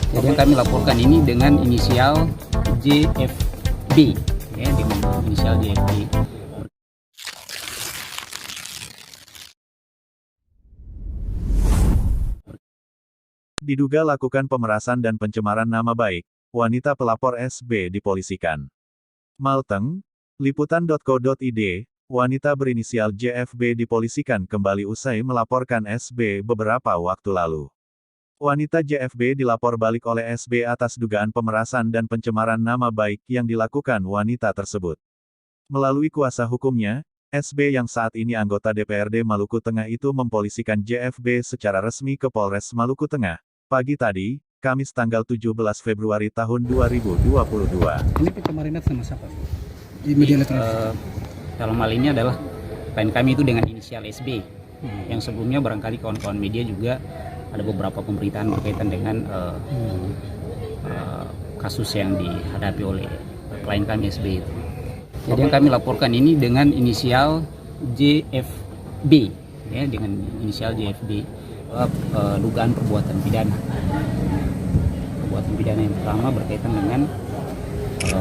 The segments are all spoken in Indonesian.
Jadi yang kami laporkan ini dengan inisial JFB, ya, dengan inisial JFB. Diduga lakukan pemerasan dan pencemaran nama baik, wanita pelapor SB dipolisikan. Malteng, liputan.co.id, wanita berinisial JFB dipolisikan kembali usai melaporkan SB beberapa waktu lalu. Wanita JFB dilapor balik oleh SB atas dugaan pemerasan dan pencemaran nama baik yang dilakukan wanita tersebut. Melalui kuasa hukumnya, SB yang saat ini anggota DPRD Maluku Tengah itu mempolisikan JFB secara resmi ke Polres Maluku Tengah, pagi tadi, Kamis tanggal 17 Februari tahun 2022. Ini pencemaran sama siapa? Di media elektronik. Dalam hal ini adalah klien kami itu dengan inisial SB. Yang sebelumnya barangkali kawan-kawan media juga ada beberapa pemberitaan berkaitan dengan kasus yang dihadapi oleh klien kami SB itu. Jadi yang kami laporkan ini dengan inisial JFB, ya, dengan inisial JFB, dugaan perbuatan pidana. Perbuatan pidana yang pertama berkaitan dengan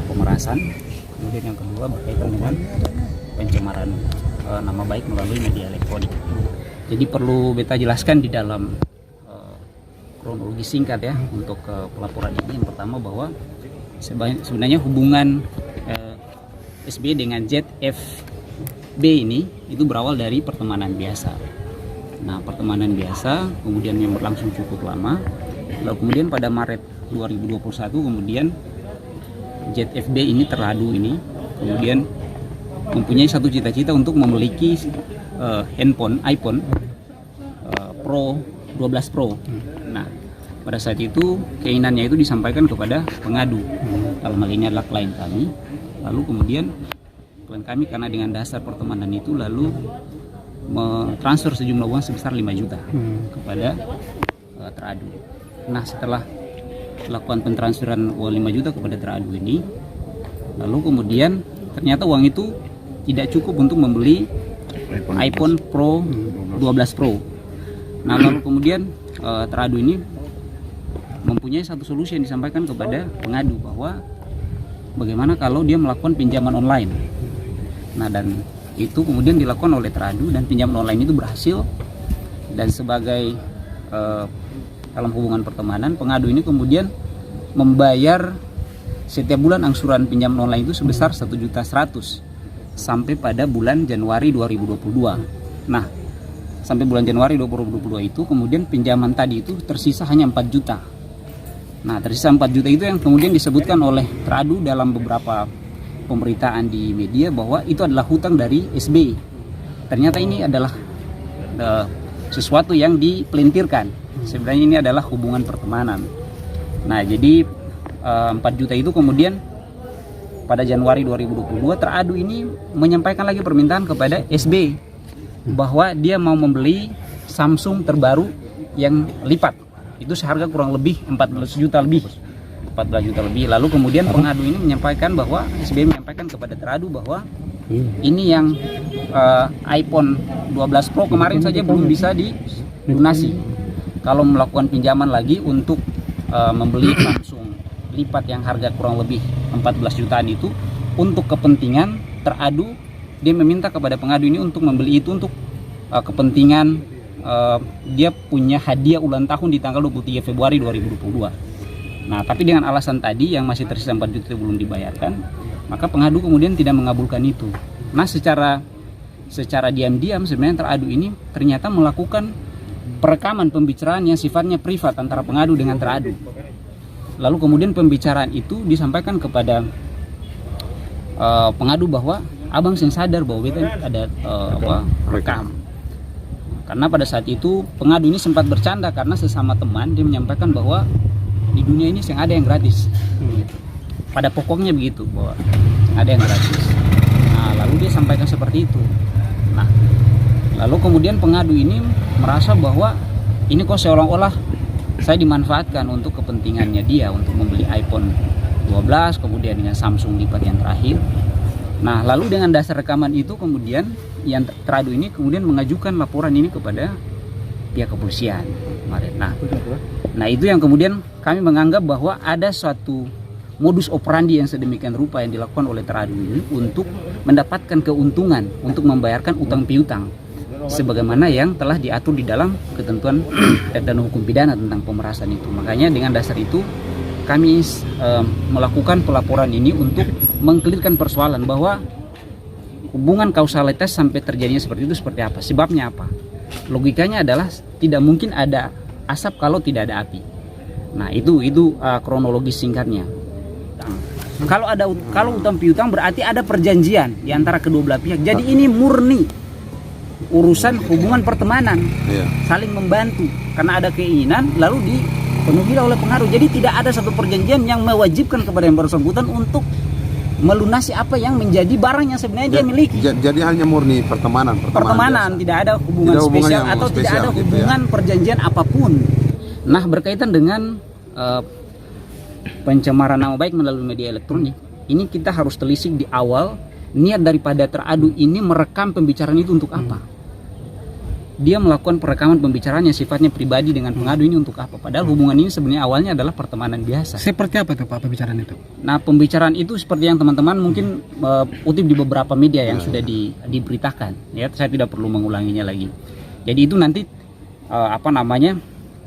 pemerasan, kemudian yang kedua berkaitan dengan pencemaran nama baik melalui media elektronik. Jadi perlu beta jelaskan di dalam kronologi singkat, ya, untuk pelaporan ini. Yang pertama bahwa sebenarnya hubungan SB dengan ZFB ini itu berawal dari pertemanan biasa. Nah, pertemanan biasa kemudian yang berlangsung cukup lama. Lalu kemudian pada Maret 2021 kemudian ZFB ini teradu ini kemudian mempunyai satu cita-cita untuk memiliki handphone iPhone Pro 12 Pro. Nah, pada saat itu keinginannya itu disampaikan kepada pengadu. Dalam hal ini adalah klien kami. Lalu kemudian klien kami karena dengan dasar pertemanan itu lalu mentransfer sejumlah uang sebesar 5 juta kepada teradu. Nah, setelah melakukan pentransferan uang 5 juta kepada teradu ini, lalu kemudian ternyata uang itu tidak cukup untuk membeli iPhone Pro 12 Pro. Nah, lalu kemudian teradu ini mempunyai satu solusi yang disampaikan kepada pengadu bahwa bagaimana kalau dia melakukan pinjaman online. Nah, dan itu kemudian dilakukan oleh teradu dan pinjaman online itu berhasil. Dan sebagai dalam hubungan pertemanan, pengadu ini kemudian membayar setiap bulan angsuran pinjaman online itu sebesar 1.100.000 sampai pada bulan Januari 2022. Nah, sampai bulan Januari 2022 itu kemudian pinjaman tadi itu tersisa hanya 4 juta. Nah, tersisa 4 juta itu yang kemudian disebutkan oleh teradu dalam beberapa pemberitaan di media bahwa itu adalah hutang dari SB. Ternyata ini adalah sesuatu yang dipelintirkan. Sebenarnya ini adalah hubungan pertemanan. Nah, jadi 4 juta itu kemudian pada Januari 2022 teradu ini menyampaikan lagi permintaan kepada SB bahwa dia mau membeli Samsung terbaru yang lipat. Itu seharga kurang lebih 14 juta lebih. Lalu kemudian pengadu ini menyampaikan bahwa SB menyampaikan kepada teradu bahwa ini yang iPhone 12 Pro kemarin saja belum bisa dilunasi. Kalau melakukan pinjaman lagi untuk membeli Samsung lipat yang harga kurang lebih 14 jutaan itu untuk kepentingan teradu, dia meminta kepada pengadu ini untuk membeli itu untuk kepentingan dia punya hadiah ulang tahun di tanggal 23 Februari 2022. Nah, tapi dengan alasan tadi yang masih tersisa 4 juta belum dibayarkan, maka pengadu kemudian tidak mengabulkan itu. Nah, secara diam-diam sebenarnya teradu ini ternyata melakukan perekaman pembicaraan yang sifatnya privat antara pengadu dengan teradu. Lalu kemudian pembicaraan itu disampaikan kepada pengadu bahwa abang sing sadar bahwa beta ada rekam. Karena pada saat itu pengadu ini sempat bercanda karena sesama teman dia menyampaikan bahwa di dunia ini yang ada yang gratis. Pada pokoknya begitu, bahwa ada yang gratis. Nah, lalu dia sampaikan seperti itu. Nah, lalu kemudian pengadu ini merasa bahwa ini kok seolah-olah saya dimanfaatkan untuk kepentingannya dia untuk membeli iPhone 12 kemudian dengan Samsung lipat yang terakhir. Nah, lalu dengan dasar rekaman itu kemudian yang teradu ini kemudian mengajukan laporan ini kepada pihak kepolisian kemarin. Nah itu yang kemudian kami menganggap bahwa ada suatu modus operandi yang sedemikian rupa yang dilakukan oleh teradu ini untuk mendapatkan keuntungan untuk membayarkan utang piutang sebagaimana yang telah diatur di dalam ketentuan dan hukum pidana tentang pemerasan itu. Makanya dengan dasar itu kami melakukan pelaporan ini untuk mengklirkan persoalan bahwa hubungan kausalitas sampai terjadinya seperti itu seperti apa, sebabnya apa. Logikanya adalah tidak mungkin ada asap kalau tidak ada api. Nah itu kronologis singkatnya. Kalau utang piutang berarti ada perjanjian di antara kedua belah pihak. Jadi ini murni urusan hubungan pertemanan, saling membantu karena ada keinginan lalu dipenuhi oleh pengaruh. Jadi tidak ada satu perjanjian yang mewajibkan kepada yang bersangkutan untuk melunasi apa yang menjadi barang yang sebenarnya dia miliki. Jadi hanya murni pertemanan, tidak ada hubungan spesial atau tidak ada hubungan perjanjian apapun. Nah berkaitan dengan pencemaran nama baik melalui media elektronik, ini kita harus telisik di awal niat daripada teradu ini merekam pembicaraan itu untuk apa. Dia melakukan perekaman pembicaraan yang sifatnya pribadi dengan pengadu ini untuk apa? Padahal hubungan ini sebenarnya awalnya adalah pertemanan biasa. Seperti apa tuh Pak pembicaraan itu? Nah pembicaraan itu seperti yang teman-teman mungkin kutip di beberapa media yang sudah diberitakan. Ya, saya tidak perlu mengulanginya lagi. Jadi itu nanti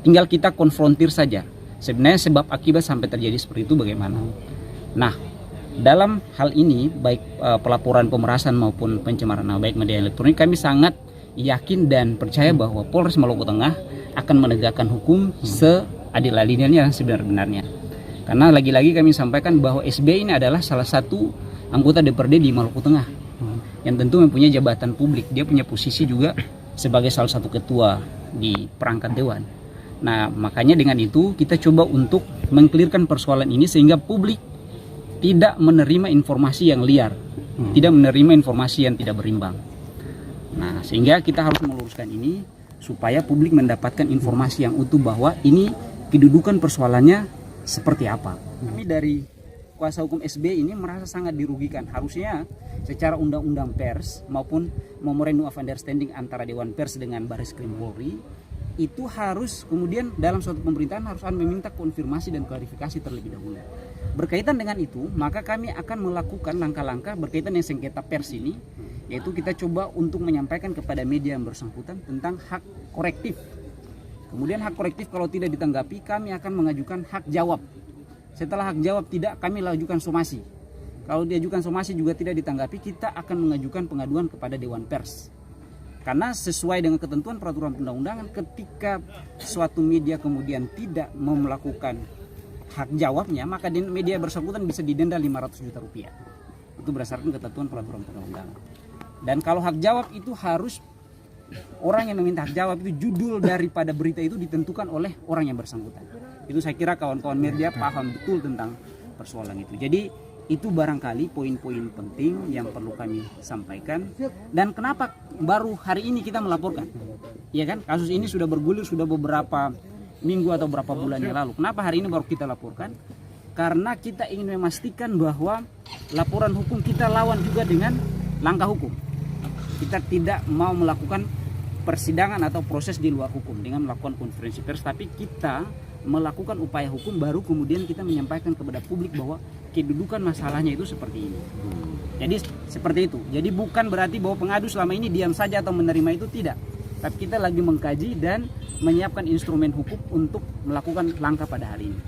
tinggal kita konfrontir saja. Sebenarnya sebab akibat sampai terjadi seperti itu bagaimana. Nah dalam hal ini baik pelaporan pemerasan maupun pencemaran nama baik media elektronik, kami sangat yakin dan percaya bahwa Polres Maluku Tengah akan menegakkan hukum seadil-adilnya dan sebenar-benarnya. Karena lagi-lagi kami sampaikan bahwa SB ini adalah salah satu anggota DPRD di Maluku Tengah yang tentu mempunyai jabatan publik. Dia punya posisi juga sebagai salah satu ketua di perangkat dewan. Nah makanya dengan itu kita coba untuk mengklirkan persoalan ini sehingga publik tidak menerima informasi yang liar, tidak menerima informasi yang tidak berimbang. Nah sehingga kita harus meluruskan ini supaya publik mendapatkan informasi yang utuh bahwa ini kedudukan persoalannya seperti apa. Kami dari kuasa hukum SB ini merasa sangat dirugikan. Harusnya secara undang-undang pers maupun Memorandum of Understanding antara Dewan Pers dengan Baris Krim Polri itu harus kemudian dalam suatu pemerintahan harus meminta konfirmasi dan klarifikasi terlebih dahulu. Berkaitan dengan itu, maka kami akan melakukan langkah-langkah berkaitan dengan sengketa pers ini, yaitu kita coba untuk menyampaikan kepada media yang bersangkutan tentang hak korektif. Kemudian hak korektif kalau tidak ditanggapi, kami akan mengajukan hak jawab. Setelah hak jawab tidak, kami lakukan somasi. Kalau diajukan somasi juga tidak ditanggapi, kita akan mengajukan pengaduan kepada Dewan Pers. Karena sesuai dengan ketentuan peraturan perundang-undangan, ketika suatu media kemudian tidak mau melakukan hak jawabnya, maka media bersangkutan bisa didenda 500 juta rupiah. Itu berdasarkan ketentuan peraturan perundang-undangan. Dan kalau hak jawab itu harus orang yang meminta hak jawab itu judul daripada berita itu ditentukan oleh orang yang bersangkutan. Itu saya kira kawan-kawan media paham betul tentang persoalan itu. Jadi itu barangkali poin-poin penting yang perlu kami sampaikan. Dan kenapa baru hari ini kita melaporkan? Ya kan, kasus ini sudah bergulir sudah beberapa minggu atau beberapa bulan yang lalu. Kenapa hari ini baru kita laporkan? Karena kita ingin memastikan bahwa laporan hukum kita lawan juga dengan langkah hukum. Kita tidak mau melakukan persidangan atau proses di luar hukum dengan melakukan konferensi pers, tapi kita melakukan upaya hukum baru kemudian kita menyampaikan kepada publik bahwa kedudukan masalahnya itu seperti ini. Jadi seperti itu. Jadi bukan berarti bahwa pengadu selama ini diam saja atau menerima itu, tidak. Tapi kita lagi mengkaji dan menyiapkan instrumen hukum untuk melakukan langkah pada hari ini.